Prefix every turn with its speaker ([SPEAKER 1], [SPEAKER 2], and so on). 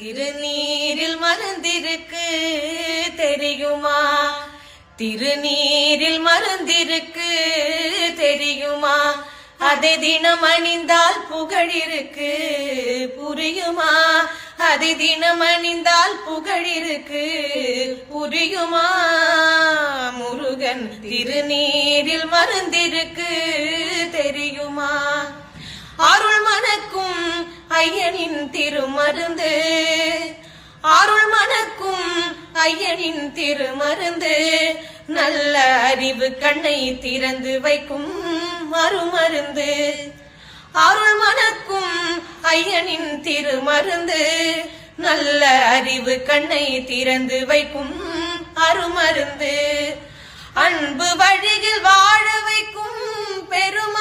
[SPEAKER 1] திருநீரில் மருந்திருக்கு தெரியுமா? திருநீரில் மருந்திருக்கு தெரியுமா? அதை தினம் அணிந்தால் புகழிருக்கு புரியுமா? அதை தினம் அணிந்தால் புகழிருக்கு புரியுமா? முருகன் திருநீரில் மருந்திருக்கு தெரியுமா? அருள் மணக்கும் ஐயனின் திருமருந்து, அருள் மணக்கும் ஐயனின் திருமருந்து, நல்ல அறிவு கண்ணை திறந்து வைக்கும் மறுமருந்து. அருள் மணக்கும் ஐயனின் திருமருந்து, நல்ல அறிவு கண்ணை திறந்து வைக்கும் அருமருந்து. அன்பு வழியில் வாழ வைக்கும் பெரும